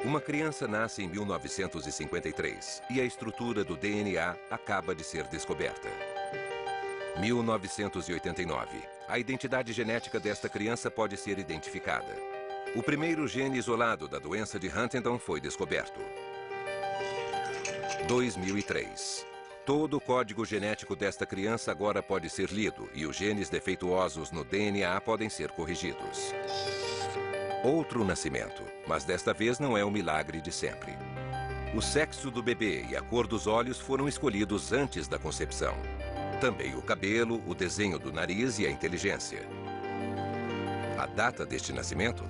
Uma criança nasce em 1953 e a estrutura do DNA acaba de ser descoberta. 1989. A identidade genética desta criança pode ser identificada. O primeiro gene isolado da doença de Huntington foi descoberto. 2003. Todo o código genético desta criança agora pode ser lido e os genes defeituosos no DNA podem ser corrigidos. Outro nascimento, mas desta vez não é o milagre de sempre. O sexo do bebê e a cor dos olhos foram escolhidos antes da concepção. Também o cabelo, o desenho do nariz e a inteligência. A data deste nascimento?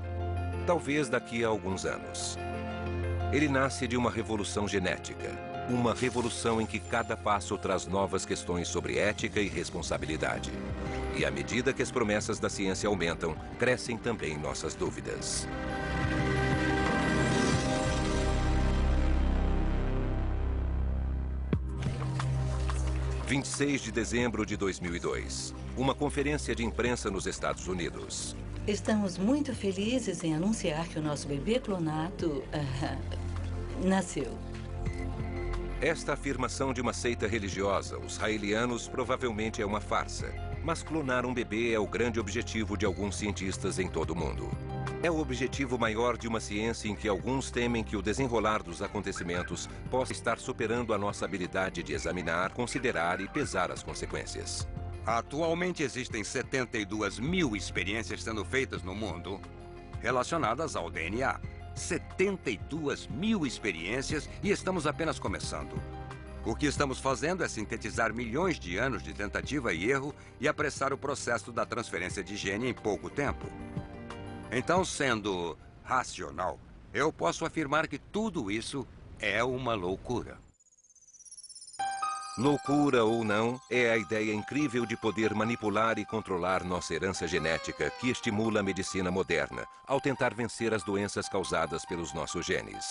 Talvez daqui a alguns anos. Ele nasce de uma revolução genética. Uma revolução em que cada passo traz novas questões sobre ética e responsabilidade. E à medida que as promessas da ciência aumentam, crescem também nossas dúvidas. – 26 de dezembro de 2002. Uma conferência de imprensa nos Estados Unidos. Estamos muito felizes em anunciar que o nosso bebê clonado nasceu. Esta afirmação de uma seita religiosa, os raelianos, provavelmente é uma farsa. Mas clonar um bebê é o grande objetivo de alguns cientistas em todo o mundo. É o objetivo maior de uma ciência em que alguns temem que o desenrolar dos acontecimentos possa estar superando a nossa habilidade de examinar, considerar e pesar as consequências. Atualmente existem 72 mil experiências sendo feitas no mundo relacionadas ao DNA. 72 mil experiências e estamos apenas começando. O que estamos fazendo é sintetizar milhões de anos de tentativa e erro e apressar o processo da transferência de gene em pouco tempo. Então, sendo racional, eu posso afirmar que tudo isso é uma loucura. Loucura ou não, é a ideia incrível de poder manipular e controlar nossa herança genética que estimula a medicina moderna, ao tentar vencer as doenças causadas pelos nossos genes.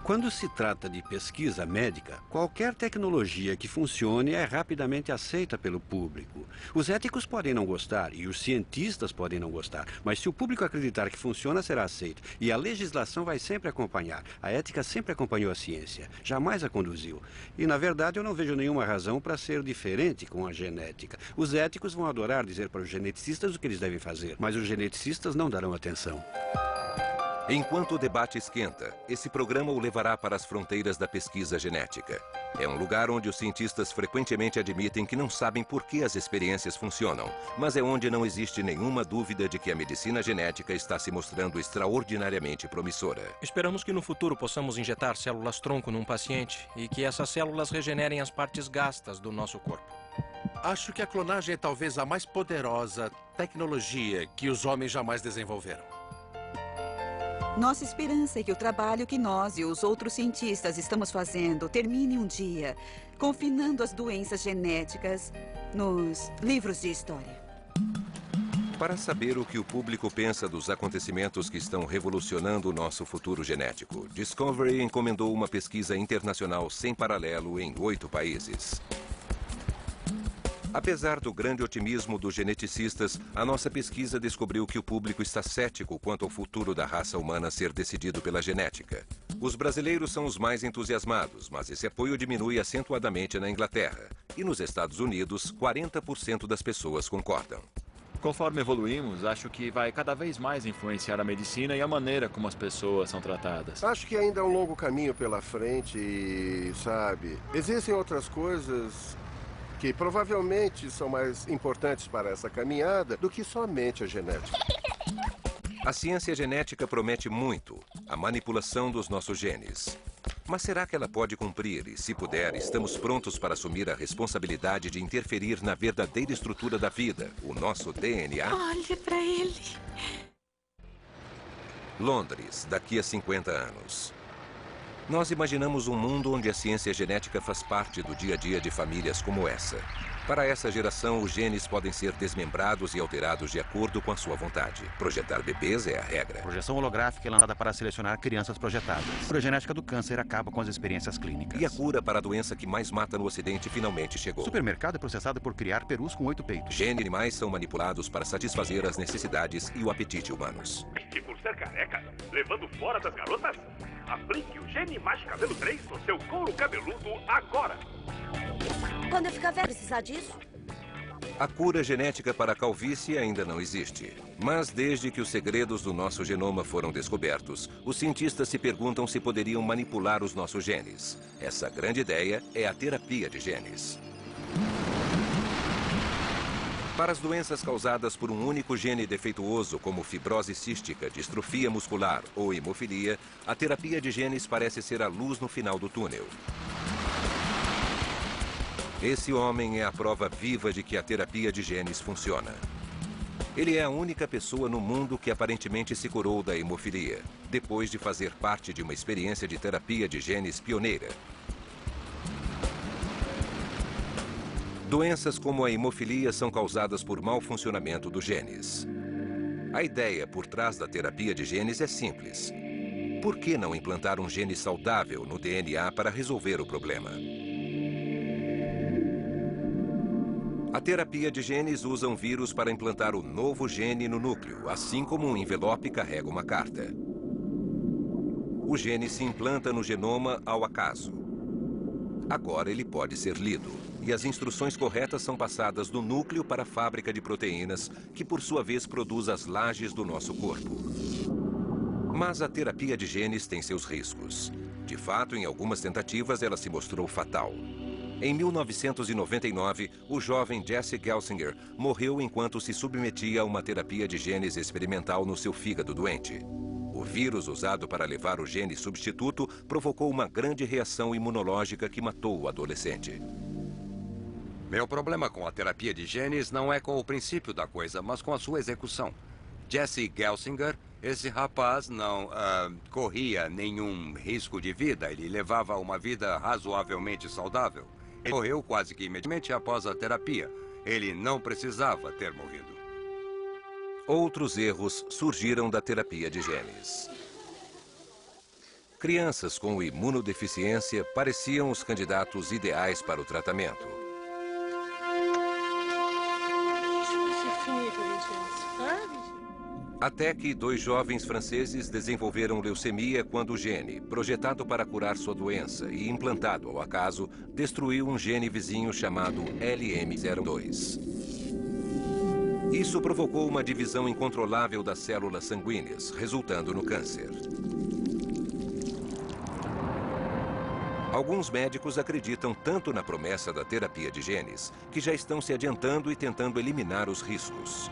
Quando se trata de pesquisa médica, qualquer tecnologia que funcione é rapidamente aceita pelo público. Os éticos podem não gostar e os cientistas podem não gostar, mas se o público acreditar que funciona, será aceito. E a legislação vai sempre acompanhar. A ética sempre acompanhou a ciência, jamais a conduziu. E, na verdade, eu não vejo nenhuma razão para ser diferente com a genética. Os éticos vão adorar dizer para os geneticistas o que eles devem fazer, mas os geneticistas não darão atenção. Enquanto o debate esquenta, esse programa o levará para as fronteiras da pesquisa genética. É um lugar onde os cientistas frequentemente admitem que não sabem por que as experiências funcionam, mas é onde não existe nenhuma dúvida de que a medicina genética está se mostrando extraordinariamente promissora. Esperamos que no futuro possamos injetar células-tronco num paciente e que essas células regenerem as partes gastas do nosso corpo. Acho que a clonagem é talvez a mais poderosa tecnologia que os homens jamais desenvolveram. Nossa esperança é que o trabalho que nós e os outros cientistas estamos fazendo termine um dia, confinando as doenças genéticas nos livros de história. Para saber o que o público pensa dos acontecimentos que estão revolucionando o nosso futuro genético, Discovery encomendou uma pesquisa internacional sem paralelo em 8 países. Apesar do grande otimismo dos geneticistas, a nossa pesquisa descobriu que o público está cético quanto ao futuro da raça humana ser decidido pela genética. Os brasileiros são os mais entusiasmados, mas esse apoio diminui acentuadamente na Inglaterra. E nos Estados Unidos, 40% das pessoas concordam. Conforme evoluímos, acho que vai cada vez mais influenciar a medicina e a maneira como as pessoas são tratadas. Acho que ainda há um longo caminho pela frente e, sabe, existem outras coisas que provavelmente são mais importantes para essa caminhada do que somente a genética. A ciência genética promete muito, a manipulação dos nossos genes. Mas será que ela pode cumprir? E, se puder, estamos prontos para assumir a responsabilidade de interferir na verdadeira estrutura da vida, o nosso DNA? Olha para ele. Londres, daqui a 50 anos. Nós imaginamos um mundo onde a ciência genética faz parte do dia a dia de famílias como essa. Para essa geração, os genes podem ser desmembrados e alterados de acordo com a sua vontade. Projetar bebês é a regra. Projeção holográfica é lançada para selecionar crianças projetadas. A cura genética do câncer acaba com as experiências clínicas. E a cura para a doença que mais mata no Ocidente finalmente chegou. O supermercado é processado por criar perus com 8 peitos. Genes animais são manipulados para satisfazer as necessidades e o apetite humanos. E por ser careca, levando fora das garotas? Aplique o Gene Mais Cabelo 3 no seu couro cabeludo agora. Quando eu ficar velho, precisar disso? A cura genética para a calvície ainda não existe. Mas desde que os segredos do nosso genoma foram descobertos, os cientistas se perguntam se poderiam manipular os nossos genes. Essa grande ideia é a terapia de genes. Para as doenças causadas por um único gene defeituoso, como fibrose cística, distrofia muscular ou hemofilia, a terapia de genes parece ser a luz no final do túnel. Esse homem é a prova viva de que a terapia de genes funciona. Ele é a única pessoa no mundo que aparentemente se curou da hemofilia, depois de fazer parte de uma experiência de terapia de genes pioneira. Doenças como a hemofilia são causadas por mau funcionamento dos genes. A ideia por trás da terapia de genes é simples. Por que não implantar um gene saudável no DNA para resolver o problema? A terapia de genes usa um vírus para implantar o novo gene no núcleo, assim como um envelope carrega uma carta. O gene se implanta no genoma ao acaso. Agora ele pode ser lido, e as instruções corretas são passadas do núcleo para a fábrica de proteínas, que por sua vez produz as lajes do nosso corpo. Mas a terapia de genes tem seus riscos. De fato, em algumas tentativas, ela se mostrou fatal. Em 1999, o jovem Jesse Gelsinger morreu enquanto se submetia a uma terapia de genes experimental no seu fígado doente. O vírus usado para levar o gene substituto provocou uma grande reação imunológica que matou o adolescente. Meu problema com a terapia de genes não é com o princípio da coisa, mas com a sua execução. Jesse Gelsinger, esse rapaz não corria nenhum risco de vida. Ele levava uma vida razoavelmente saudável. Ele morreu quase que imediatamente após a terapia. Ele não precisava ter morrido. Outros erros surgiram da terapia de genes. Crianças com imunodeficiência pareciam os candidatos ideais para o tratamento. Até que 2 jovens franceses desenvolveram leucemia quando o gene, projetado para curar sua doença e implantado ao acaso, destruiu um gene vizinho chamado LM02. Isso provocou uma divisão incontrolável das células sanguíneas, resultando no câncer. Alguns médicos acreditam tanto na promessa da terapia de genes que já estão se adiantando e tentando eliminar os riscos.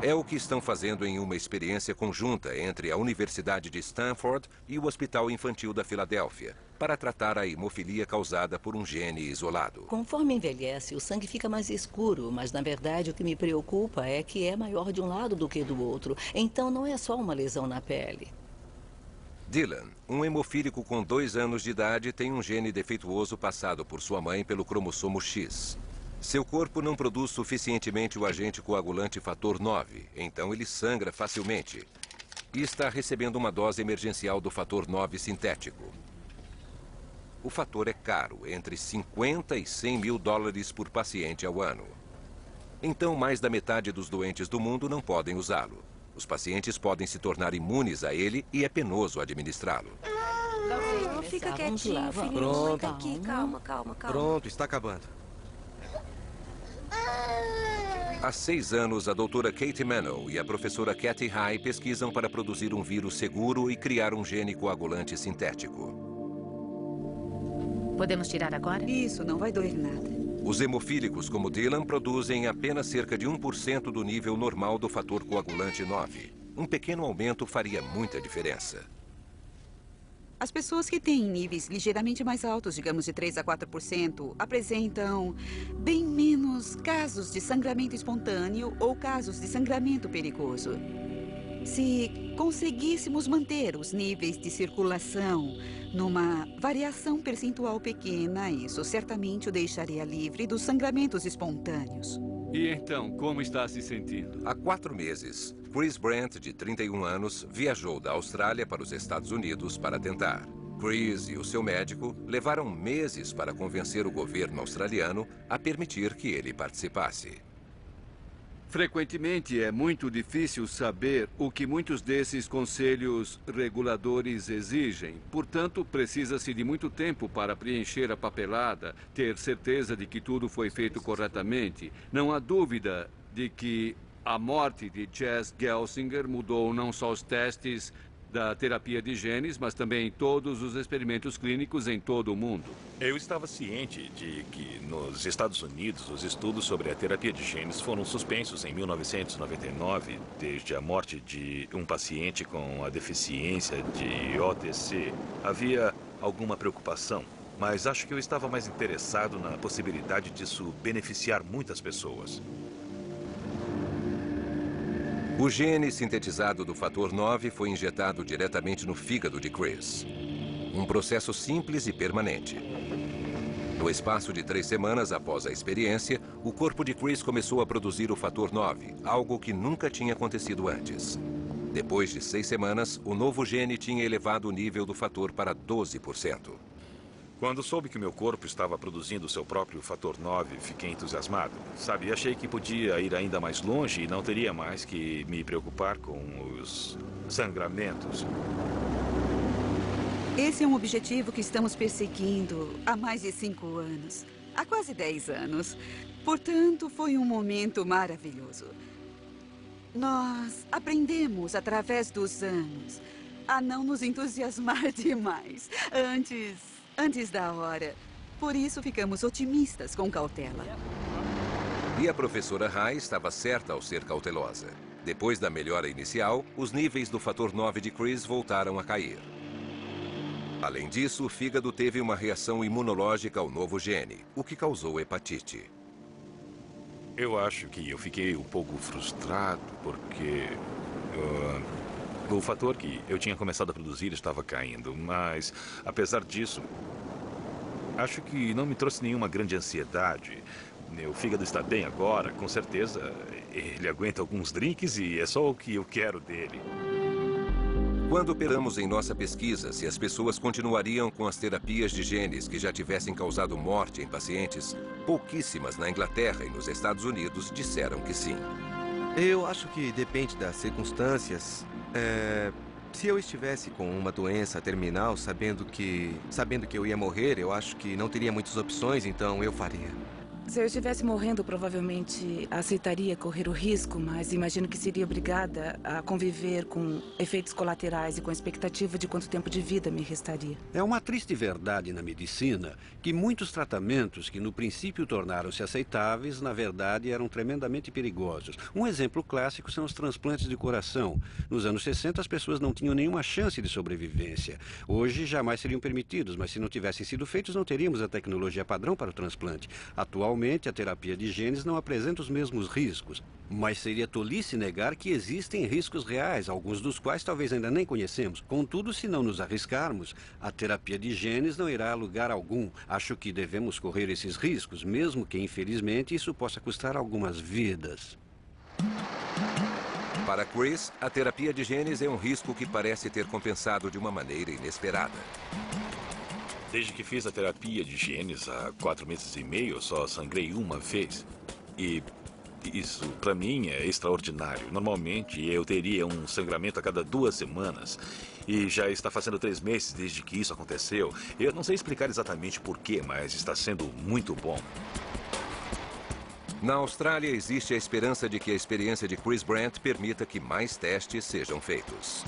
É o que estão fazendo em uma experiência conjunta entre a Universidade de Stanford e o Hospital Infantil da Filadélfia, para tratar a hemofilia causada por um gene isolado. Conforme envelhece, o sangue fica mais escuro, mas na verdade o que me preocupa é que é maior de um lado do que do outro. Então não é só uma lesão na pele. Dylan, um hemofílico com 2 anos de idade, tem um gene defeituoso passado por sua mãe pelo cromossomo X. Seu corpo não produz suficientemente o agente coagulante fator 9, então ele sangra facilmente. E está recebendo uma dose emergencial do fator 9 sintético. O fator é caro, entre 50 e 100 mil dólares por paciente ao ano. Então, mais da metade dos doentes do mundo não podem usá-lo. Os pacientes podem se tornar imunes a ele e é penoso administrá-lo. Não, fica quietinho, filhinho. Pronto. Fica aqui, calma. Pronto, está acabando. Há 6 anos, a doutora Katie Manow e a professora Kathy High pesquisam para produzir um vírus seguro e criar um gene coagulante sintético. Podemos tirar agora? Isso, não vai doer nada. Os hemofílicos, como Dylan, produzem apenas cerca de 1% do nível normal do fator coagulante 9. Um pequeno aumento faria muita diferença. As pessoas que têm níveis ligeiramente mais altos, digamos de 3 a 4%, apresentam bem menos casos de sangramento espontâneo ou casos de sangramento perigoso. Se conseguíssemos manter os níveis de circulação numa variação percentual pequena, isso certamente o deixaria livre dos sangramentos espontâneos. E então, como está se sentindo? Há 4 meses, Chris Brandt, de 31 anos, viajou da Austrália para os Estados Unidos para tentar. Chris e o seu médico levaram meses para convencer o governo australiano a permitir que ele participasse. Frequentemente é muito difícil saber o que muitos desses conselhos reguladores exigem. Portanto, precisa-se de muito tempo para preencher a papelada, ter certeza de que tudo foi feito corretamente. Não há dúvida de que a morte de Chas Gelsinger mudou não só os testes da terapia de genes, mas também todos os experimentos clínicos em todo o mundo. Eu estava ciente de que nos Estados Unidos os estudos sobre a terapia de genes foram suspensos em 1999, desde a morte de um paciente com a deficiência de OTC. Havia alguma preocupação, mas acho que eu estava mais interessado na possibilidade disso beneficiar muitas pessoas. O gene sintetizado do fator 9 foi injetado diretamente no fígado de Chris. Um processo simples e permanente. No espaço de 3 semanas após a experiência, o corpo de Chris começou a produzir o fator 9, algo que nunca tinha acontecido antes. Depois de 6 semanas, o novo gene tinha elevado o nível do fator para 12%. Quando soube que meu corpo estava produzindo seu próprio fator 9, fiquei entusiasmado. Sabe, achei que podia ir ainda mais longe e não teria mais que me preocupar com os sangramentos. Esse é um objetivo que estamos perseguindo há mais de 5 anos. Há quase 10 anos. Portanto, foi um momento maravilhoso. Nós aprendemos, através dos anos, a não nos entusiasmar demais antes da hora. Por isso, ficamos otimistas com cautela. E a professora Rai estava certa ao ser cautelosa. Depois da melhora inicial, os níveis do fator 9 de Chris voltaram a cair. Além disso, o fígado teve uma reação imunológica ao novo gene, o que causou hepatite. Eu acho que eu fiquei um pouco frustrado porque o fator que eu tinha começado a produzir estava caindo, mas, apesar disso, acho que não me trouxe nenhuma grande ansiedade. Meu fígado está bem agora, com certeza. Ele aguenta alguns drinks e é só o que eu quero dele. Quando operamos em nossa pesquisa se as pessoas continuariam com as terapias de genes que já tivessem causado morte em pacientes, pouquíssimas na Inglaterra e nos Estados Unidos disseram que sim. Eu acho que depende das circunstâncias. Se eu estivesse com uma doença terminal, sabendo que eu ia morrer, eu acho que não teria muitas opções, então eu faria. Se eu estivesse morrendo, provavelmente aceitaria correr o risco, mas imagino que seria obrigada a conviver com efeitos colaterais e com a expectativa de quanto tempo de vida me restaria. É uma triste verdade na medicina que muitos tratamentos que no princípio tornaram-se aceitáveis, na verdade eram tremendamente perigosos. Um exemplo clássico são os transplantes de coração. Nos anos 60, as pessoas não tinham nenhuma chance de sobrevivência. Hoje, jamais seriam permitidos, mas se não tivessem sido feitos, não teríamos a tecnologia padrão para o transplante. Atualmente, a terapia de genes não apresenta os mesmos riscos, mas seria tolice negar que existem riscos reais, alguns dos quais talvez ainda nem conhecemos. Contudo, se não nos arriscarmos, a terapia de genes não irá a lugar algum. Acho que devemos correr esses riscos, mesmo que, infelizmente, isso possa custar algumas vidas. Para Chris, a terapia de genes é um risco que parece ter compensado de uma maneira inesperada. Desde que fiz a terapia de genes há 4 meses e meio, eu só sangrei uma vez. E isso, para mim, é extraordinário. Normalmente, eu teria um sangramento a cada 2 semanas. E já está fazendo 3 meses desde que isso aconteceu. Eu não sei explicar exatamente porquê, mas está sendo muito bom. Na Austrália, existe a esperança de que a experiência de Chris Brandt permita que mais testes sejam feitos.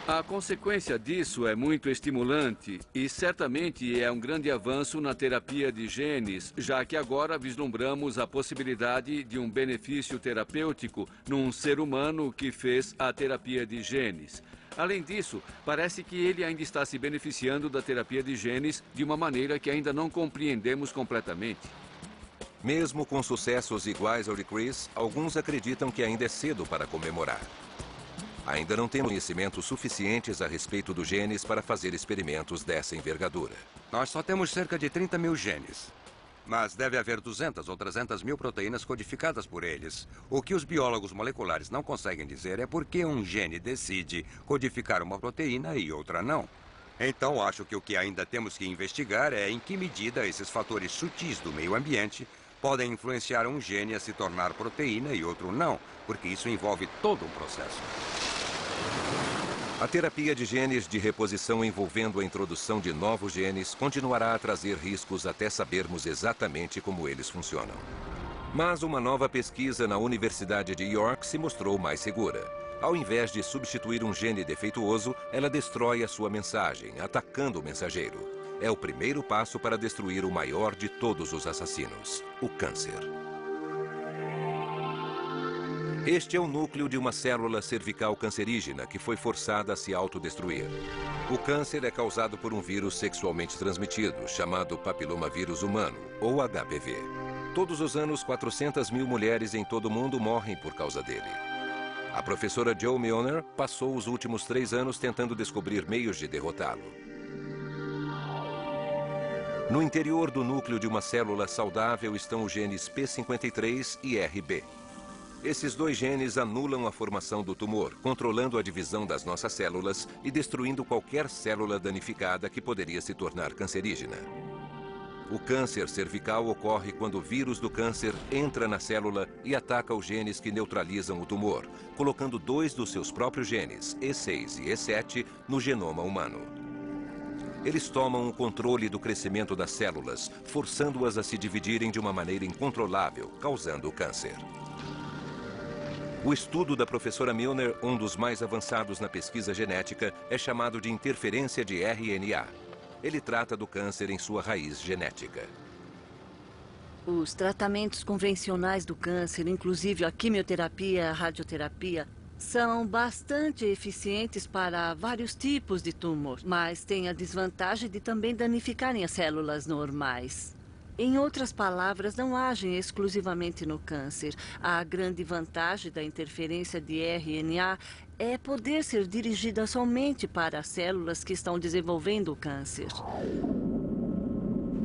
A consequência disso é muito estimulante e certamente é um grande avanço na terapia de genes, já que agora vislumbramos a possibilidade de um benefício terapêutico num ser humano que fez a terapia de genes. Além disso, parece que ele ainda está se beneficiando da terapia de genes de uma maneira que ainda não compreendemos completamente. Mesmo com sucessos iguais ao de Chris, alguns acreditam que ainda é cedo para comemorar. Ainda não temos conhecimentos suficientes a respeito dos genes para fazer experimentos dessa envergadura. Nós só temos cerca de 30 mil genes. Mas deve haver 200 ou 300 mil proteínas codificadas por eles. O que os biólogos moleculares não conseguem dizer é por que um gene decide codificar uma proteína e outra não. Então, acho que o que ainda temos que investigar é em que medida esses fatores sutis do meio ambiente podem influenciar um gene a se tornar proteína e outro não, porque isso envolve todo um processo. A terapia de genes de reposição envolvendo a introdução de novos genes continuará a trazer riscos até sabermos exatamente como eles funcionam. Mas uma nova pesquisa na Universidade de York se mostrou mais segura. Ao invés de substituir um gene defeituoso, ela destrói a sua mensagem, atacando o mensageiro. É o primeiro passo para destruir o maior de todos os assassinos, o câncer. Este é o núcleo de uma célula cervical cancerígena que foi forçada a se autodestruir. O câncer é causado por um vírus sexualmente transmitido, chamado papilomavírus humano, ou HPV. Todos os anos, 400 mil mulheres em todo o mundo morrem por causa dele. A professora Jo Milner passou os últimos 3 anos tentando descobrir meios de derrotá-lo. No interior do núcleo de uma célula saudável estão os genes P53 e RB. Esses 2 genes anulam a formação do tumor, controlando a divisão das nossas células e destruindo qualquer célula danificada que poderia se tornar cancerígena. O câncer cervical ocorre quando o vírus do câncer entra na célula e ataca os genes que neutralizam o tumor, colocando 2 dos seus próprios genes, E6 e E7, no genoma humano. Eles tomam o controle do crescimento das células, forçando-as a se dividirem de uma maneira incontrolável, causando o câncer. O estudo da professora Milner, um dos mais avançados na pesquisa genética, é chamado de interferência de RNA. Ele trata do câncer em sua raiz genética. Os tratamentos convencionais do câncer, inclusive a quimioterapia e a radioterapia, são bastante eficientes para vários tipos de tumor, mas têm a desvantagem de também danificarem as células normais. Em outras palavras, não agem exclusivamente no câncer. A grande vantagem da interferência de RNA é poder ser dirigida somente para as células que estão desenvolvendo o câncer.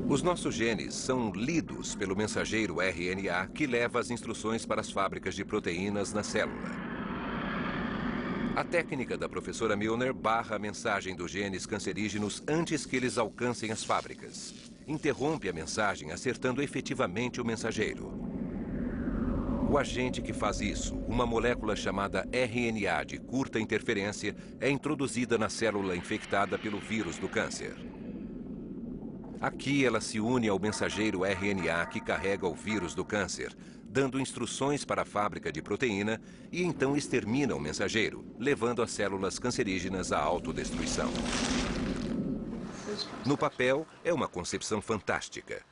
Os nossos genes são lidos pelo mensageiro RNA que leva as instruções para as fábricas de proteínas na célula. A técnica da professora Milner barra a mensagem dos genes cancerígenos antes que eles alcancem as fábricas. Interrompe a mensagem, acertando efetivamente o mensageiro. O agente que faz isso, uma molécula chamada RNA de curta interferência, é introduzida na célula infectada pelo vírus do câncer. Aqui ela se une ao mensageiro RNA que carrega o vírus do câncer, dando instruções para a fábrica de proteína e então extermina o mensageiro, levando as células cancerígenas à autodestruição. No papel, é uma concepção fantástica.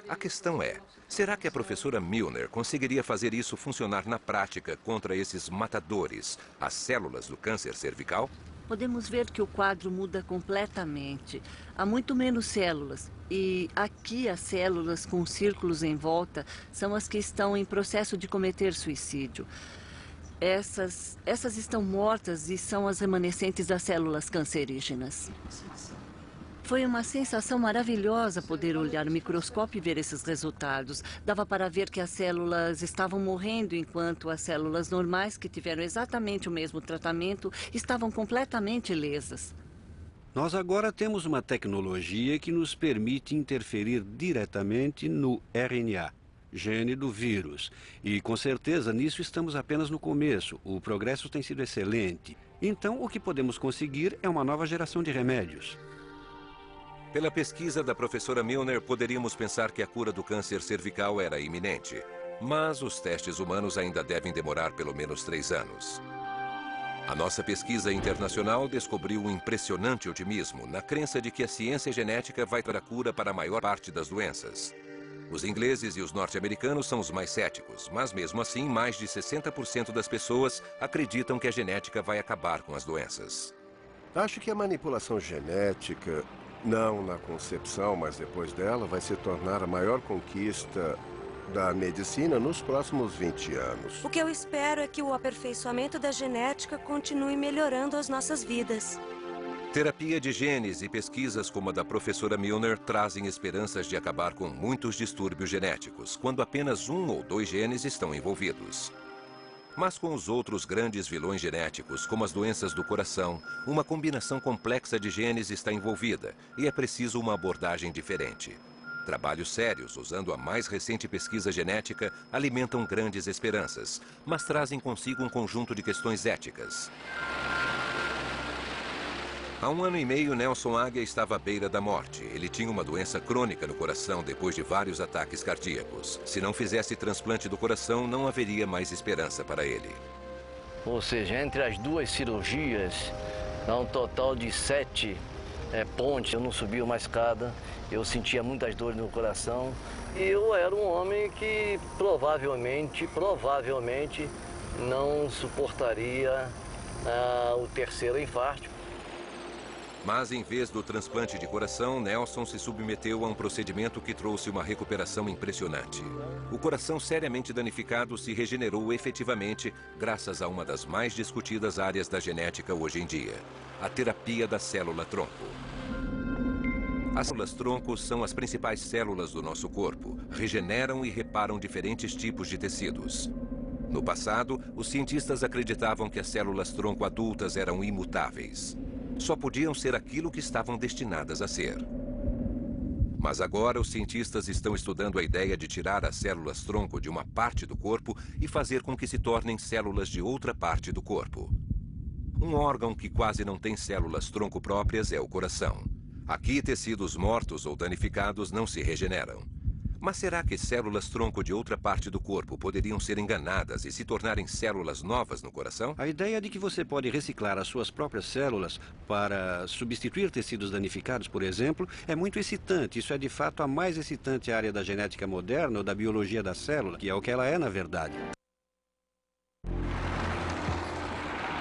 A questão é, será que a professora Milner conseguiria fazer isso funcionar na prática contra esses matadores, as células do câncer cervical? Podemos ver que o quadro muda completamente. Há muito menos células. E aqui as células com círculos em volta são as que estão em processo de cometer suicídio. Essas estão mortas e são as remanescentes das células cancerígenas. Foi uma sensação maravilhosa poder olhar no microscópio e ver esses resultados. Dava para ver que as células estavam morrendo, enquanto as células normais, que tiveram exatamente o mesmo tratamento, estavam completamente lesas. Nós agora temos uma tecnologia que nos permite interferir diretamente no RNA, gene do vírus. E, com certeza, nisso estamos apenas no começo. O progresso tem sido excelente. Então, o que podemos conseguir é uma nova geração de remédios. Pela pesquisa da professora Milner, poderíamos pensar que a cura do câncer cervical era iminente. Mas os testes humanos ainda devem demorar pelo menos 3 anos. A nossa pesquisa internacional descobriu um impressionante otimismo na crença de que a ciência genética vai dar a cura para a maior parte das doenças. Os ingleses e os norte-americanos são os mais céticos, mas mesmo assim, mais de 60% das pessoas acreditam que a genética vai acabar com as doenças. Acho que a manipulação genética, não na concepção, mas depois dela, vai se tornar a maior conquista da medicina nos próximos 20 anos. O que eu espero é que o aperfeiçoamento da genética continue melhorando as nossas vidas. Terapia de genes e pesquisas como a da professora Milner trazem esperanças de acabar com muitos distúrbios genéticos, quando apenas 1 ou 2 genes estão envolvidos. Mas com os outros grandes vilões genéticos, como as doenças do coração, uma combinação complexa de genes está envolvida e é preciso uma abordagem diferente. Trabalhos sérios, usando a mais recente pesquisa genética, alimentam grandes esperanças, mas trazem consigo um conjunto de questões éticas. Há 1 ano e meio, Nelson Águia estava à beira da morte. Ele tinha uma doença crônica no coração depois de vários ataques cardíacos. Se não fizesse transplante do coração, não haveria mais esperança para ele. Ou seja, entre as 2 cirurgias, dá um total de 7 pontes. Eu não subia uma escada, eu sentia muitas dores no coração. E eu era um homem que provavelmente não suportaria o 3º infarto. Mas, em vez do transplante de coração, Nelson se submeteu a um procedimento que trouxe uma recuperação impressionante. O coração seriamente danificado se regenerou efetivamente graças a uma das mais discutidas áreas da genética hoje em dia, a terapia da célula-tronco. As células-tronco são as principais células do nosso corpo, regeneram e reparam diferentes tipos de tecidos. No passado, os cientistas acreditavam que as células-tronco adultas eram imutáveis. Só podiam ser aquilo que estavam destinadas a ser. Mas agora os cientistas estão estudando a ideia de tirar as células-tronco de uma parte do corpo e fazer com que se tornem células de outra parte do corpo. Um órgão que quase não tem células-tronco próprias é o coração. Aqui, tecidos mortos ou danificados não se regeneram. Mas será que células-tronco de outra parte do corpo poderiam ser enganadas e se tornarem células novas no coração? A ideia de que você pode reciclar as suas próprias células para substituir tecidos danificados, por exemplo, é muito excitante. Isso é, de fato, a mais excitante área da genética moderna ou da biologia da célula, que é o que ela é, na verdade.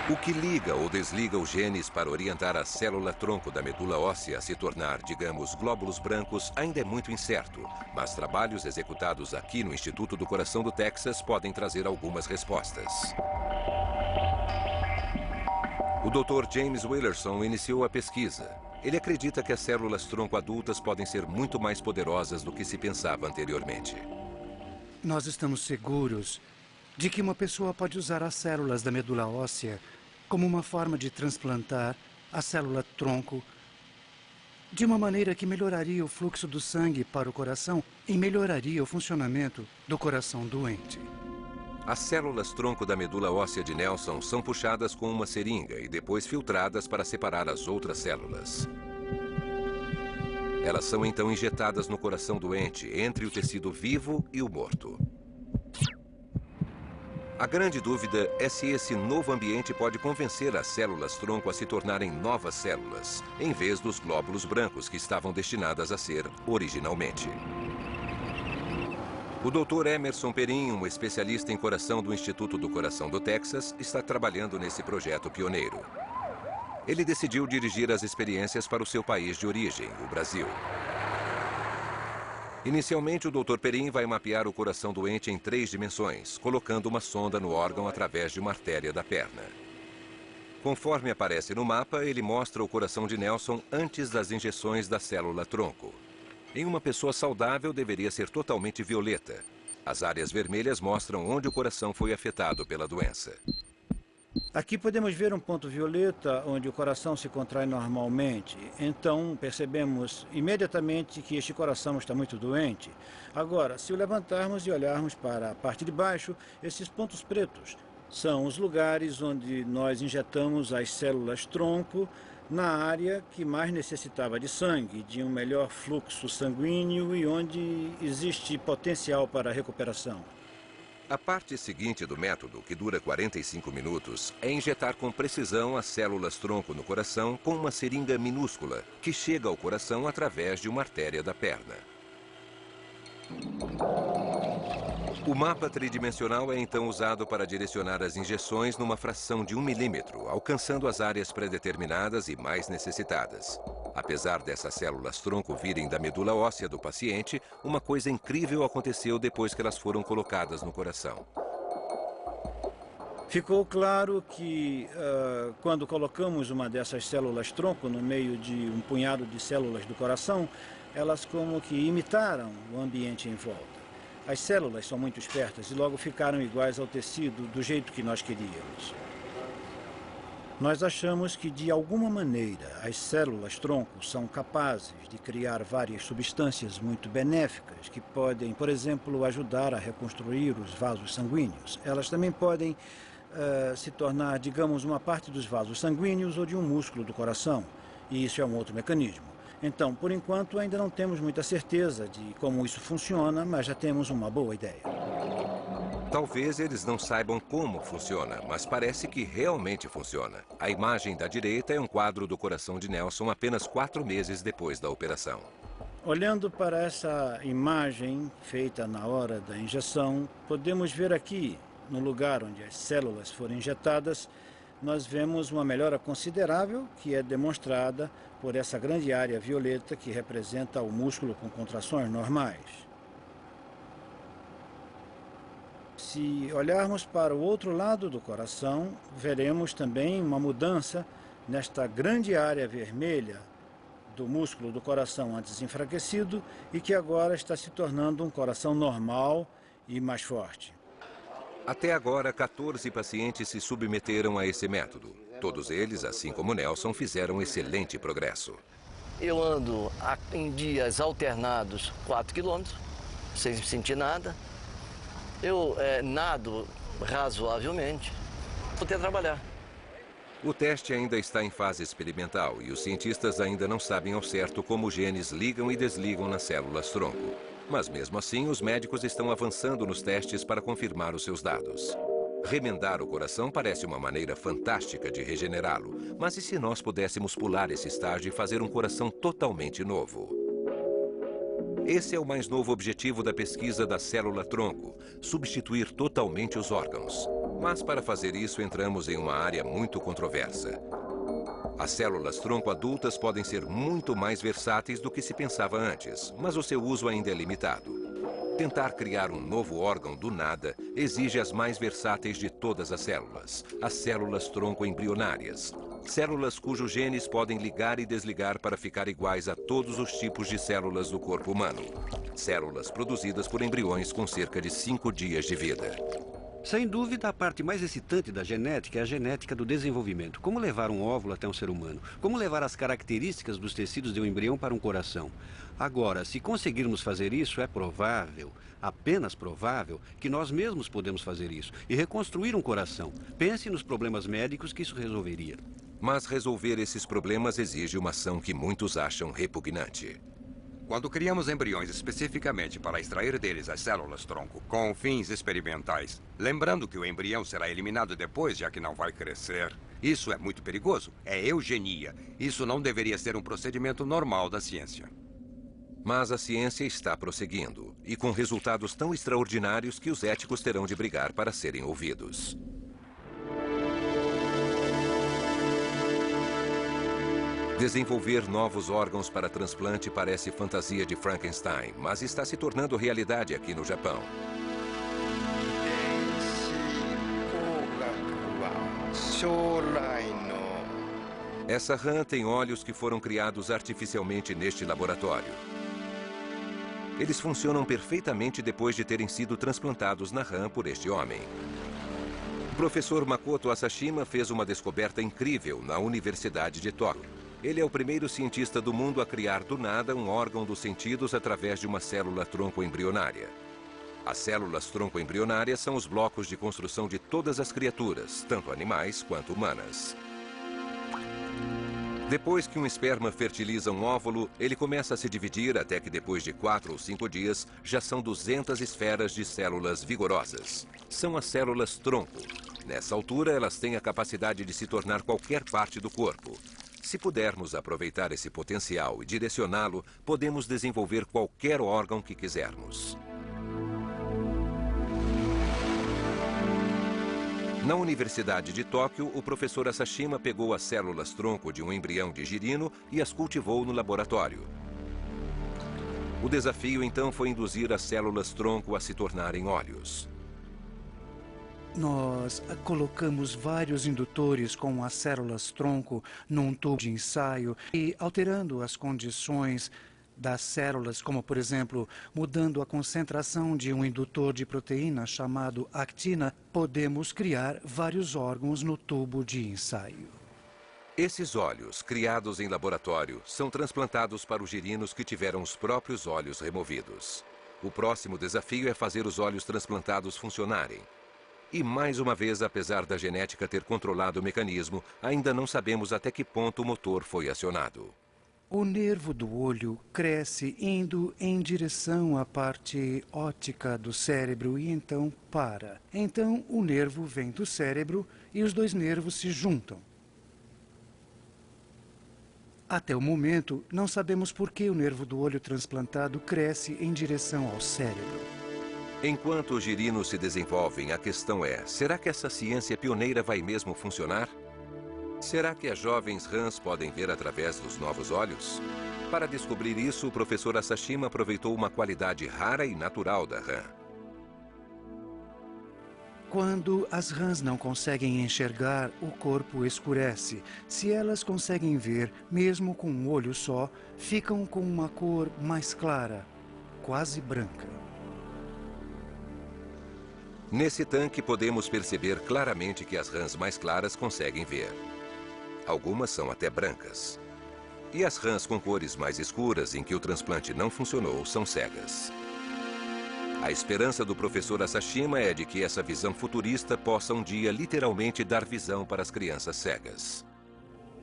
O que liga ou desliga os genes para orientar a célula-tronco da medula óssea a se tornar, digamos, glóbulos brancos ainda é muito incerto, mas trabalhos executados aqui no Instituto do Coração do Texas podem trazer algumas respostas. O Dr. James Willerson iniciou a pesquisa. Ele acredita que as células-tronco adultas podem ser muito mais poderosas do que se pensava anteriormente. Nós estamos seguros de que uma pessoa pode usar as células da medula óssea como uma forma de transplantar a célula-tronco de uma maneira que melhoraria o fluxo do sangue para o coração e melhoraria o funcionamento do coração doente. As células-tronco da medula óssea de Nelson são puxadas com uma seringa e depois filtradas para separar as outras células. Elas são então injetadas no coração doente, entre o tecido vivo e o morto. A grande dúvida é se esse novo ambiente pode convencer as células-tronco a se tornarem novas células, em vez dos glóbulos brancos que estavam destinadas a ser originalmente. O Dr. Emerson Perin, um especialista em coração do Instituto do Coração do Texas, está trabalhando nesse projeto pioneiro. Ele decidiu dirigir as experiências para o seu país de origem, o Brasil. Inicialmente, o Dr. Perin vai mapear o coração doente em 3 dimensões, colocando uma sonda no órgão através de uma artéria da perna. Conforme aparece no mapa, ele mostra o coração de Nelson antes das injeções da célula-tronco. Em uma pessoa saudável, deveria ser totalmente violeta. As áreas vermelhas mostram onde o coração foi afetado pela doença. Aqui podemos ver um ponto violeta onde o coração se contrai normalmente. Então, percebemos imediatamente que este coração está muito doente. Agora, se o levantarmos e olharmos para a parte de baixo, esses pontos pretos são os lugares onde nós injetamos as células-tronco na área que mais necessitava de sangue, de um melhor fluxo sanguíneo e onde existe potencial para a recuperação. A parte seguinte do método, que dura 45 minutos, é injetar com precisão as células-tronco no coração com uma seringa minúscula, que chega ao coração através de uma artéria da perna. O mapa tridimensional é então usado para direcionar as injeções numa fração de 1 milímetro, alcançando as áreas pré-determinadas e mais necessitadas. Apesar dessas células-tronco virem da medula óssea do paciente, uma coisa incrível aconteceu depois que elas foram colocadas no coração. Ficou claro que quando colocamos uma dessas células-tronco no meio de um punhado de células do coração, elas como que imitaram o ambiente em volta. As células são muito espertas e logo ficaram iguais ao tecido do jeito que nós queríamos. Nós achamos que, de alguma maneira, as células-tronco são capazes de criar várias substâncias muito benéficas que podem, por exemplo, ajudar a reconstruir os vasos sanguíneos. Elas também podem se tornar, digamos, uma parte dos vasos sanguíneos ou de um músculo do coração. E isso é um outro mecanismo. Então, por enquanto, ainda não temos muita certeza de como isso funciona, mas já temos uma boa ideia. Talvez eles não saibam como funciona, mas parece que realmente funciona. A imagem da direita é um quadro do coração de Nelson apenas 4 meses depois da operação. Olhando para essa imagem feita na hora da injeção, podemos ver aqui, no lugar onde as células foram injetadas, nós vemos uma melhora considerável que é demonstrada por essa grande área violeta que representa o músculo com contrações normais. Se olharmos para o outro lado do coração, veremos também uma mudança nesta grande área vermelha do músculo do coração antes enfraquecido e que agora está se tornando um coração normal e mais forte. Até agora, 14 pacientes se submeteram a esse método. Todos eles, assim como Nelson, fizeram excelente progresso. Eu ando em dias alternados 4 quilômetros, sem sentir nada. Eu nado razoavelmente. Vou ter que trabalhar. O teste ainda está em fase experimental e os cientistas ainda não sabem ao certo como os genes ligam e desligam nas células-tronco. Mas mesmo assim, os médicos estão avançando nos testes para confirmar os seus dados. Remendar o coração parece uma maneira fantástica de regenerá-lo, mas e se nós pudéssemos pular esse estágio e fazer um coração totalmente novo? Esse é o mais novo objetivo da pesquisa da célula-tronco, substituir totalmente os órgãos. Mas para fazer isso, entramos em uma área muito controversa. As células-tronco adultas podem ser muito mais versáteis do que se pensava antes, mas o seu uso ainda é limitado. Tentar criar um novo órgão do nada exige as mais versáteis de todas as células-tronco embrionárias. Células cujos genes podem ligar e desligar para ficar iguais a todos os tipos de células do corpo humano. Células produzidas por embriões com cerca de 5 dias de vida. Sem dúvida, a parte mais excitante da genética é a genética do desenvolvimento. Como levar um óvulo até um ser humano? Como levar as características dos tecidos de um embrião para um coração? Agora, se conseguirmos fazer isso, é provável, apenas provável, que nós mesmos podemos fazer isso e reconstruir um coração. Pense nos problemas médicos que isso resolveria. Mas resolver esses problemas exige uma ação que muitos acham repugnante. Quando criamos embriões especificamente para extrair deles as células-tronco com fins experimentais, lembrando que o embrião será eliminado depois, já que não vai crescer, isso é muito perigoso. É eugenia. Isso não deveria ser um procedimento normal da ciência. Mas a ciência está prosseguindo, e com resultados tão extraordinários que os éticos terão de brigar para serem ouvidos. Desenvolver novos órgãos para transplante parece fantasia de Frankenstein, mas está se tornando realidade aqui no Japão. Essa rã tem olhos que foram criados artificialmente neste laboratório. Eles funcionam perfeitamente depois de terem sido transplantados na rã por este homem. O professor Makoto Asashima fez uma descoberta incrível na Universidade de Tóquio. Ele é o primeiro cientista do mundo a criar do nada um órgão dos sentidos através de uma célula-tronco embrionária. As células-tronco embrionárias são os blocos de construção de todas as criaturas, tanto animais quanto humanas. Depois que um esperma fertiliza um óvulo, ele começa a se dividir até que depois de 4 ou 5 dias já são 200 esferas de células vigorosas. São as células-tronco. Nessa altura, elas têm a capacidade de se tornar qualquer parte do corpo. Se pudermos aproveitar esse potencial e direcioná-lo, podemos desenvolver qualquer órgão que quisermos. Na Universidade de Tóquio, o professor Asashima pegou as células-tronco de um embrião de girino e as cultivou no laboratório. O desafio, então, foi induzir as células-tronco a se tornarem olhos. Nós colocamos vários indutores com as células-tronco num tubo de ensaio e, alterando as condições das células, como, por exemplo, mudando a concentração de um indutor de proteína chamado actina, podemos criar vários órgãos no tubo de ensaio. Esses olhos, criados em laboratório, são transplantados para os girinos que tiveram os próprios olhos removidos. O próximo desafio é fazer os olhos transplantados funcionarem. E, mais uma vez, apesar da genética ter controlado o mecanismo, ainda não sabemos até que ponto o motor foi acionado. O nervo do olho cresce indo em direção à parte óptica do cérebro e então para. Então, o nervo vem do cérebro e os dois nervos se juntam. Até o momento, não sabemos por que o nervo do olho transplantado cresce em direção ao cérebro. Enquanto os girinos se desenvolvem, a questão é, será que essa ciência pioneira vai mesmo funcionar? Será que as jovens rãs podem ver através dos novos olhos? Para descobrir isso, o professor Asashima aproveitou uma qualidade rara e natural da rã. Quando as rãs não conseguem enxergar, o corpo escurece. Se elas conseguem ver, mesmo com um olho só, ficam com uma cor mais clara, quase branca. Nesse tanque, podemos perceber claramente que as rãs mais claras conseguem ver. Algumas são até brancas. E as rãs com cores mais escuras, em que o transplante não funcionou, são cegas. A esperança do professor Asashima é de que essa visão futurista possa um dia literalmente dar visão para as crianças cegas.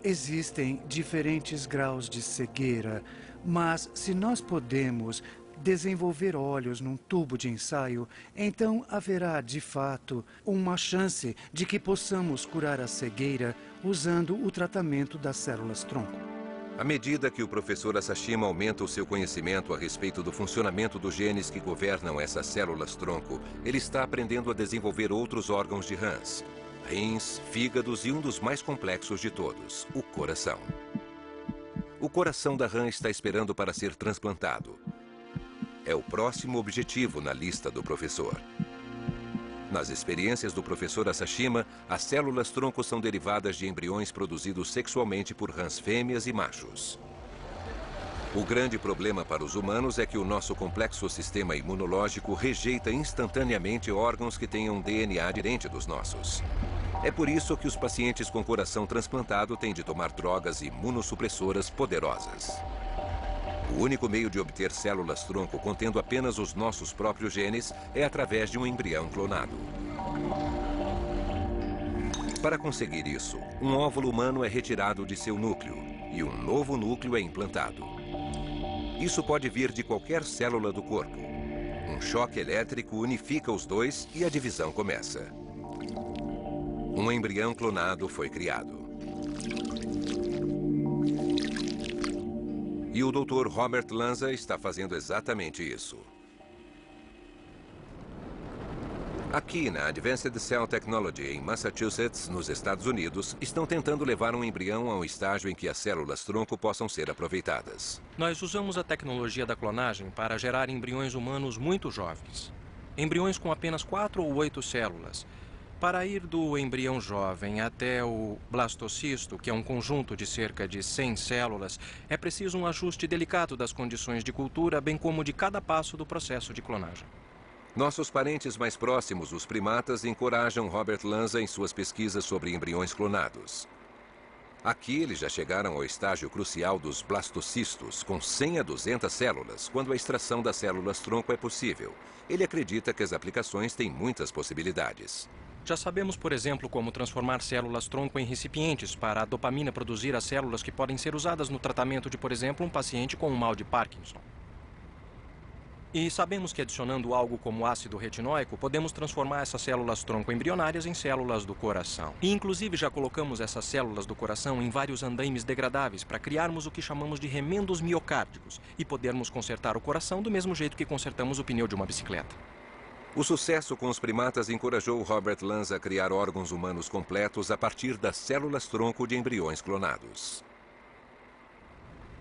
Existem diferentes graus de cegueira, mas se nós podemos desenvolver olhos num tubo de ensaio, então haverá, de fato, uma chance de que possamos curar a cegueira usando o tratamento das células-tronco. À medida que o professor Asashima aumenta o seu conhecimento a respeito do funcionamento dos genes que governam essas células-tronco, ele está aprendendo a desenvolver outros órgãos de rãs, rins, fígados e um dos mais complexos de todos, o coração. O coração da rã está esperando para ser transplantado. É o próximo objetivo na lista do professor. Nas experiências do professor Asashima, as células-tronco são derivadas de embriões produzidos sexualmente por rãs fêmeas e machos. O grande problema para os humanos é que o nosso complexo sistema imunológico rejeita instantaneamente órgãos que tenham DNA diferente dos nossos. É por isso que os pacientes com coração transplantado têm de tomar drogas imunossupressoras poderosas. O único meio de obter células-tronco contendo apenas os nossos próprios genes é através de um embrião clonado. Para conseguir isso, um óvulo humano é retirado de seu núcleo e um novo núcleo é implantado. Isso pode vir de qualquer célula do corpo. Um choque elétrico unifica os dois e a divisão começa. Um embrião clonado foi criado. E o Dr. Robert Lanza está fazendo exatamente isso. Aqui na Advanced Cell Technology, em Massachusetts, nos Estados Unidos, estão tentando levar um embrião a um estágio em que as células-tronco possam ser aproveitadas. Nós usamos a tecnologia da clonagem para gerar embriões humanos muito jovens. Embriões com apenas 4 ou 8 células. Para ir do embrião jovem até o blastocisto, que é um conjunto de cerca de 100 células, é preciso um ajuste delicado das condições de cultura, bem como de cada passo do processo de clonagem. Nossos parentes mais próximos, os primatas, encorajam Robert Lanza em suas pesquisas sobre embriões clonados. Aqui eles já chegaram ao estágio crucial dos blastocistos, com 100 a 200 células, quando a extração das células-tronco é possível. Ele acredita que as aplicações têm muitas possibilidades. Já sabemos, por exemplo, como transformar células-tronco em recipientes para a dopamina produzir as células que podem ser usadas no tratamento de, por exemplo, um paciente com um mal de Parkinson. E sabemos que adicionando algo como ácido retinóico, podemos transformar essas células-tronco embrionárias em células do coração. E inclusive já colocamos essas células do coração em vários andaimes degradáveis para criarmos o que chamamos de remendos miocárdicos e podermos consertar o coração do mesmo jeito que consertamos o pneu de uma bicicleta. O sucesso com os primatas encorajou Robert Lanza a criar órgãos humanos completos a partir das células-tronco de embriões clonados.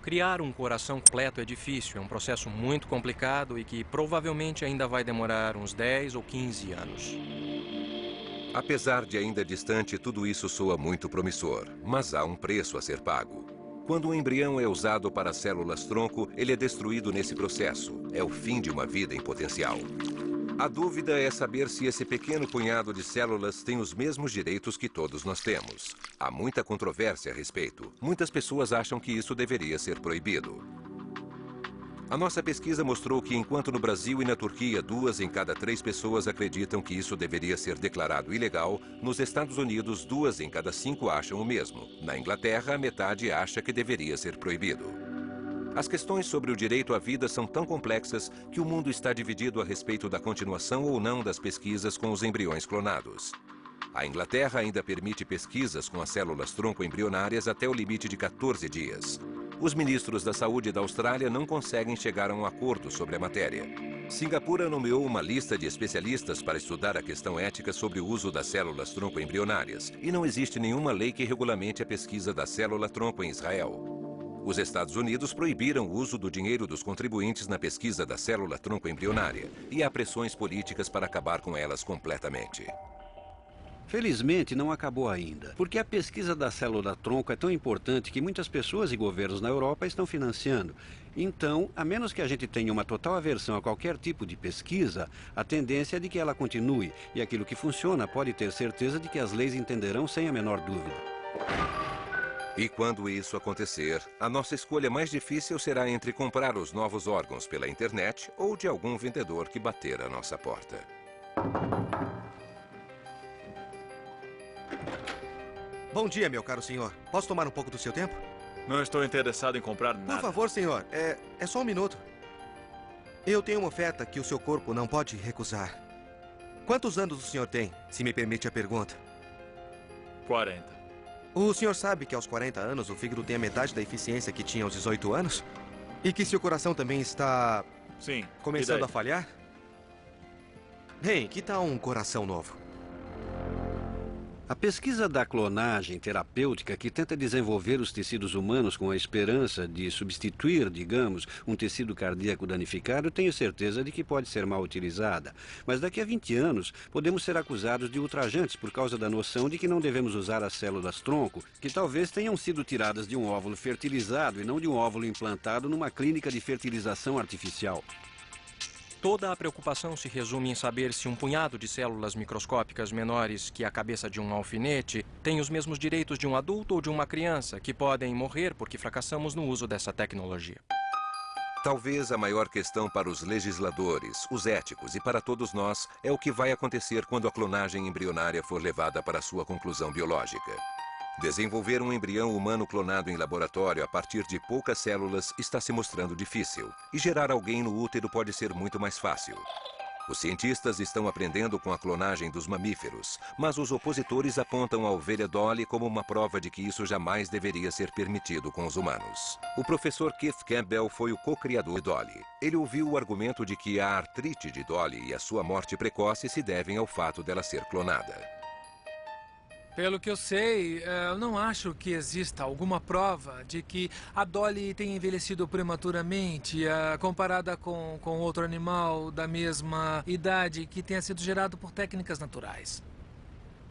Criar um coração completo é difícil, é um processo muito complicado e que provavelmente ainda vai demorar uns 10 ou 15 anos. Apesar de ainda distante, tudo isso soa muito promissor, mas há um preço a ser pago. Quando um embrião é usado para células-tronco, ele é destruído nesse processo. É o fim de uma vida em potencial. A dúvida é saber se esse pequeno punhado de células tem os mesmos direitos que todos nós temos. Há muita controvérsia a respeito. Muitas pessoas acham que isso deveria ser proibido. A nossa pesquisa mostrou que, enquanto no Brasil e na Turquia 2 em cada 3 pessoas acreditam que isso deveria ser declarado ilegal, nos Estados Unidos 2 em cada 5 acham o mesmo. Na Inglaterra, a metade acha que deveria ser proibido. As questões sobre o direito à vida são tão complexas que o mundo está dividido a respeito da continuação ou não das pesquisas com os embriões clonados. A Inglaterra ainda permite pesquisas com as células-tronco embrionárias até o limite de 14 dias. Os ministros da saúde da Austrália não conseguem chegar a um acordo sobre a matéria. Singapura nomeou uma lista de especialistas para estudar a questão ética sobre o uso das células-tronco embrionárias, e não existe nenhuma lei que regulamente a pesquisa da célula-tronco em Israel. Os Estados Unidos proibiram o uso do dinheiro dos contribuintes na pesquisa da célula-tronco embrionária, e há pressões políticas para acabar com elas completamente. Felizmente, não acabou ainda, porque a pesquisa da célula-tronco é tão importante que muitas pessoas e governos na Europa estão financiando. Então, a menos que a gente tenha uma total aversão a qualquer tipo de pesquisa, a tendência é de que ela continue, e aquilo que funciona pode ter certeza de que as leis entenderão sem a menor dúvida. E quando isso acontecer, a nossa escolha mais difícil será entre comprar os novos órgãos pela internet ou de algum vendedor que bater a nossa porta. Bom dia, meu caro senhor. Posso tomar um pouco do seu tempo? Não estou interessado em comprar nada. Por favor, senhor. É só um minuto. Eu tenho uma oferta que o seu corpo não pode recusar. Quantos anos o senhor tem, se me permite a pergunta? 40. O senhor sabe que aos 40 anos o fígado tem a metade da eficiência que tinha aos 18 anos? E que seu coração também está... Sim. Começando a falhar? Bem, que tal um coração novo? A pesquisa da clonagem terapêutica, que tenta desenvolver os tecidos humanos com a esperança de substituir, digamos, um tecido cardíaco danificado, tenho certeza de que pode ser mal utilizada. Mas daqui a 20 anos, podemos ser acusados de ultrajantes por causa da noção de que não devemos usar as células-tronco, que talvez tenham sido tiradas de um óvulo fertilizado e não de um óvulo implantado numa clínica de fertilização artificial. Toda a preocupação se resume em saber se um punhado de células microscópicas menores que a cabeça de um alfinete tem os mesmos direitos de um adulto ou de uma criança, que podem morrer porque fracassamos no uso dessa tecnologia. Talvez a maior questão para os legisladores, os éticos e para todos nós é o que vai acontecer quando a clonagem embrionária for levada para sua conclusão biológica. Desenvolver um embrião humano clonado em laboratório a partir de poucas células está se mostrando difícil, e gerar alguém no útero pode ser muito mais fácil. Os cientistas estão aprendendo com a clonagem dos mamíferos, mas os opositores apontam a ovelha Dolly como uma prova de que isso jamais deveria ser permitido com os humanos. O professor Keith Campbell foi o co-criador de Dolly. Ele ouviu o argumento de que a artrite de Dolly e a sua morte precoce se devem ao fato dela ser clonada. Pelo que eu sei, eu não acho que exista alguma prova de que a Dolly tenha envelhecido prematuramente comparada com outro animal da mesma idade que tenha sido gerado por técnicas naturais.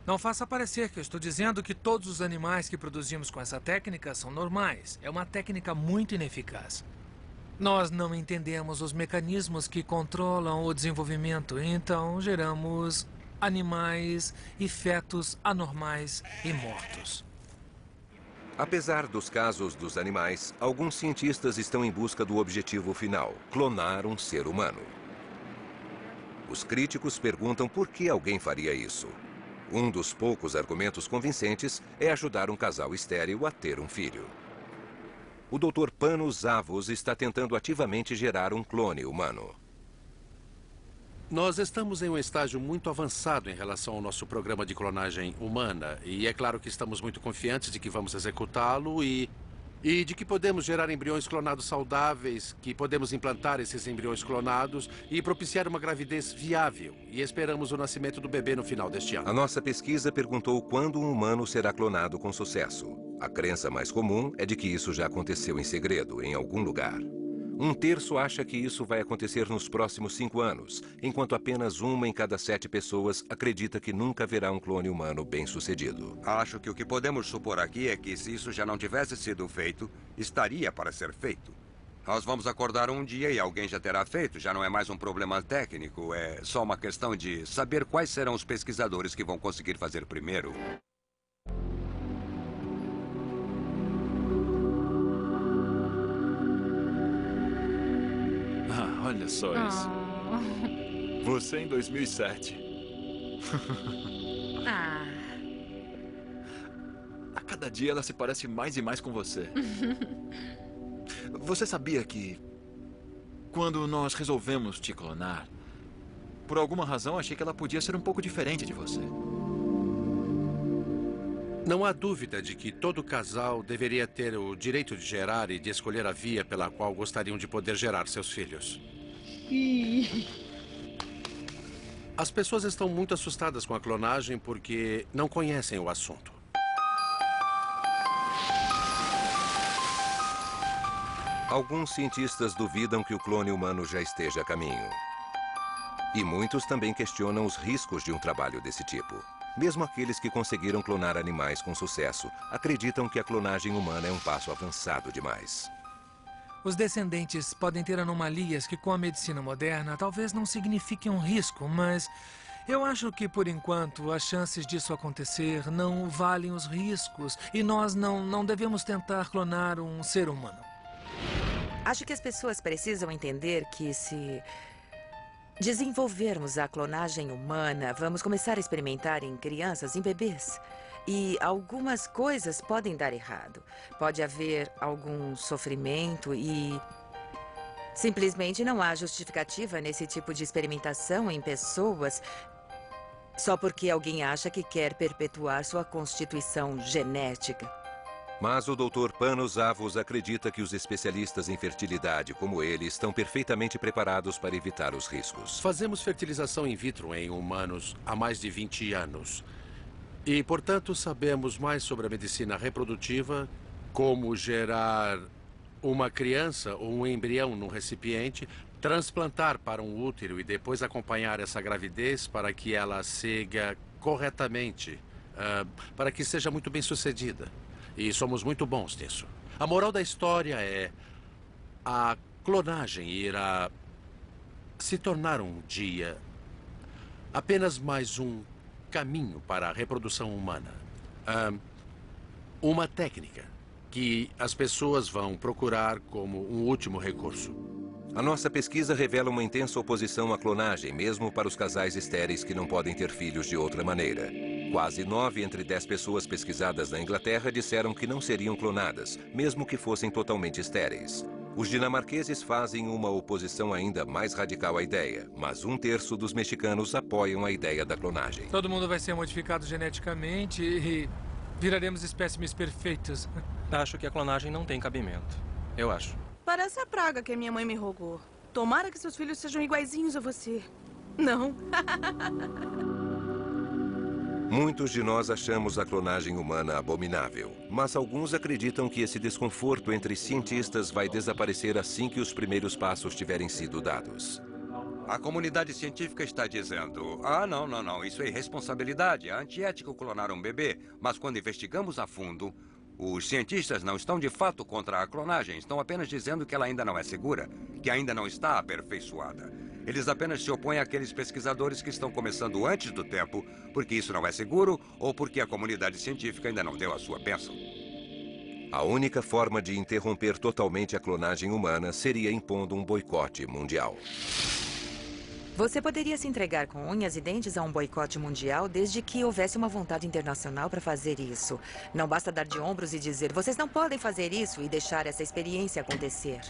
Não faça parecer que eu estou dizendo que todos os animais que produzimos com essa técnica são normais. É uma técnica muito ineficaz. Nós não entendemos os mecanismos que controlam o desenvolvimento, então geramos animais e fetos anormais e mortos. Apesar dos casos dos animais, alguns cientistas estão em busca do objetivo final: clonar um ser humano. Os críticos perguntam por que alguém faria isso. Um dos poucos argumentos convincentes é ajudar um casal estéril a ter um filho. O Dr. Panos Zavos está tentando ativamente gerar um clone humano. Nós estamos em um estágio muito avançado em relação ao nosso programa de clonagem humana. E é claro que estamos muito confiantes de que vamos executá-lo e E de que podemos gerar embriões clonados saudáveis, que podemos implantar esses embriões clonados e propiciar uma gravidez viável. E esperamos o nascimento do bebê no final deste ano. A nossa pesquisa perguntou quando um humano será clonado com sucesso. A crença mais comum é de que isso já aconteceu em segredo, em algum lugar. 1/3 acha que isso vai acontecer nos próximos 5 anos, enquanto apenas 1 em cada 7 pessoas acredita que nunca haverá um clone humano bem-sucedido. Acho que o que podemos supor aqui é que, se isso já não tivesse sido feito, estaria para ser feito. Nós vamos acordar um dia e alguém já terá feito. Já não é mais um problema técnico, é só uma questão de saber quais serão os pesquisadores que vão conseguir fazer primeiro. Olha só isso. Você em 2007. A cada dia ela se parece mais e mais com você. Você sabia que quando nós resolvemos te clonar, por alguma razão achei que ela podia ser um pouco diferente de você. Não há dúvida de que todo casal deveria ter o direito de gerar e de escolher a via pela qual gostariam de poder gerar seus filhos. As pessoas estão muito assustadas com a clonagem porque não conhecem o assunto. Alguns cientistas duvidam que o clone humano já esteja a caminho. E muitos também questionam os riscos de um trabalho desse tipo. Mesmo aqueles que conseguiram clonar animais com sucesso acreditam que a clonagem humana é um passo avançado demais. Os descendentes podem ter anomalias que, com a medicina moderna, talvez não signifiquem um risco, mas eu acho que, por enquanto, as chances disso acontecer não valem os riscos e nós não devemos tentar clonar um ser humano. Acho que as pessoas precisam entender que, se desenvolvermos a clonagem humana, vamos começar a experimentar em crianças, em bebês. E algumas coisas podem dar errado. Pode haver algum sofrimento e simplesmente não há justificativa nesse tipo de experimentação em pessoas só porque alguém acha que quer perpetuar sua constituição genética. Mas o Dr. Panos Avos acredita que os especialistas em fertilidade como ele estão perfeitamente preparados para evitar os riscos. Fazemos fertilização in vitro em humanos há mais de 20 anos. E, portanto, sabemos mais sobre a medicina reprodutiva, como gerar uma criança ou um embrião num recipiente, transplantar para um útero e depois acompanhar essa gravidez para que ela siga corretamente, para que seja muito bem sucedida. E somos muito bons nisso. A moral da história é: a clonagem irá se tornar um dia apenas mais um caminho para a reprodução humana. Uma técnica que as pessoas vão procurar como um último recurso. A nossa pesquisa revela uma intensa oposição à clonagem, mesmo para os casais estéreis que não podem ter filhos de outra maneira. Quase 9 entre 10 pessoas pesquisadas na Inglaterra disseram que não seriam clonadas, mesmo que fossem totalmente estéreis. Os dinamarqueses fazem uma oposição ainda mais radical à ideia, mas 1/3 dos mexicanos apoiam a ideia da clonagem. Todo mundo vai ser modificado geneticamente e viraremos espécimes perfeitos. Acho que a clonagem não tem cabimento. Eu acho. Parece a praga que a minha mãe me rogou. Tomara que seus filhos sejam iguaizinhos a você. Não. Muitos de nós achamos a clonagem humana abominável, mas alguns acreditam que esse desconforto entre cientistas vai desaparecer assim que os primeiros passos tiverem sido dados. A comunidade científica está dizendo: não, isso é irresponsabilidade, é antiético clonar um bebê. Mas quando investigamos a fundo, os cientistas não estão de fato contra a clonagem, estão apenas dizendo que ela ainda não é segura, que ainda não está aperfeiçoada. Eles apenas se opõem àqueles pesquisadores que estão começando antes do tempo, porque isso não é seguro ou porque a comunidade científica ainda não deu a sua bênção. A única forma de interromper totalmente a clonagem humana seria impondo um boicote mundial. Você poderia se entregar com unhas e dentes a um boicote mundial desde que houvesse uma vontade internacional para fazer isso. Não basta dar de ombros e dizer: vocês não podem fazer isso, e deixar essa experiência acontecer.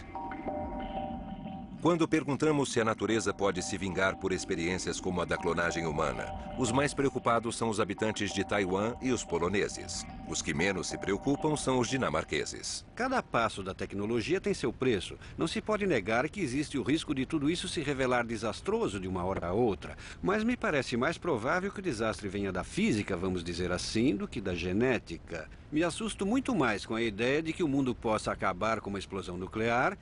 Quando perguntamos se a natureza pode se vingar por experiências como a da clonagem humana, os mais preocupados são os habitantes de Taiwan e os poloneses. Os que menos se preocupam são os dinamarqueses. Cada passo da tecnologia tem seu preço. Não se pode negar que existe o risco de tudo isso se revelar desastroso de uma hora a outra. Mas me parece mais provável que o desastre venha da física, vamos dizer assim, do que da genética. Me assusto muito mais com a ideia de que o mundo possa acabar com uma explosão nuclear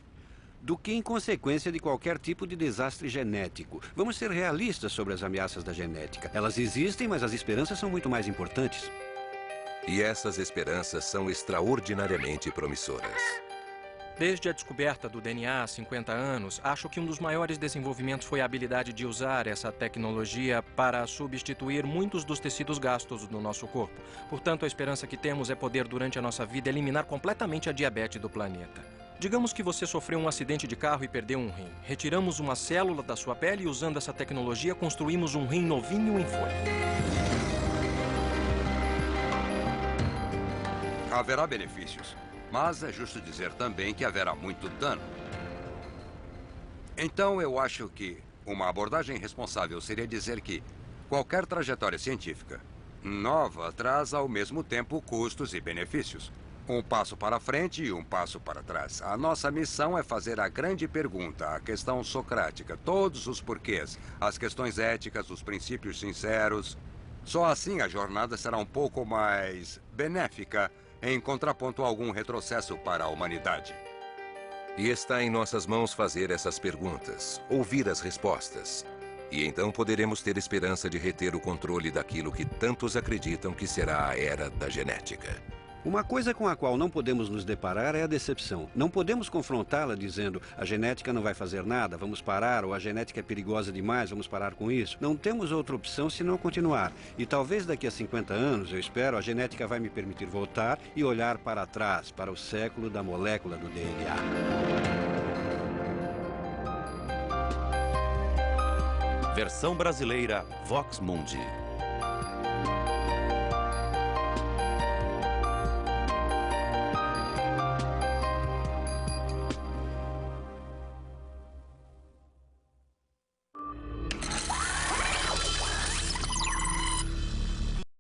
do que em consequência de qualquer tipo de desastre genético. Vamos ser realistas sobre as ameaças da genética. Elas existem, mas as esperanças são muito mais importantes. E essas esperanças são extraordinariamente promissoras. Desde a descoberta do DNA há 50 anos, acho que um dos maiores desenvolvimentos foi a habilidade de usar essa tecnologia para substituir muitos dos tecidos gastos do nosso corpo. Portanto, a esperança que temos é poder, durante a nossa vida, eliminar completamente a diabetes do planeta. Digamos que você sofreu um acidente de carro e perdeu um rim. Retiramos uma célula da sua pele e, usando essa tecnologia, construímos um rim novinho em folha. Haverá benefícios, mas é justo dizer também que haverá muito dano. Então, eu acho que uma abordagem responsável seria dizer que qualquer trajetória científica nova traz ao mesmo tempo custos e benefícios. Um passo para frente e um passo para trás. A nossa missão é fazer a grande pergunta, a questão socrática, todos os porquês, as questões éticas, os princípios sinceros. Só assim a jornada será um pouco mais benéfica, em contraponto a algum retrocesso para a humanidade. E está em nossas mãos fazer essas perguntas, ouvir as respostas. E então poderemos ter esperança de reter o controle daquilo que tantos acreditam que será a era da genética. Uma coisa com a qual não podemos nos deparar é a decepção. Não podemos confrontá-la dizendo a genética não vai fazer nada, vamos parar, ou a genética é perigosa demais, vamos parar com isso. Não temos outra opção senão continuar. E talvez daqui a 50 anos, eu espero, a genética vai me permitir voltar e olhar para trás, para o século da molécula do DNA. Versão brasileira Vox Mundi.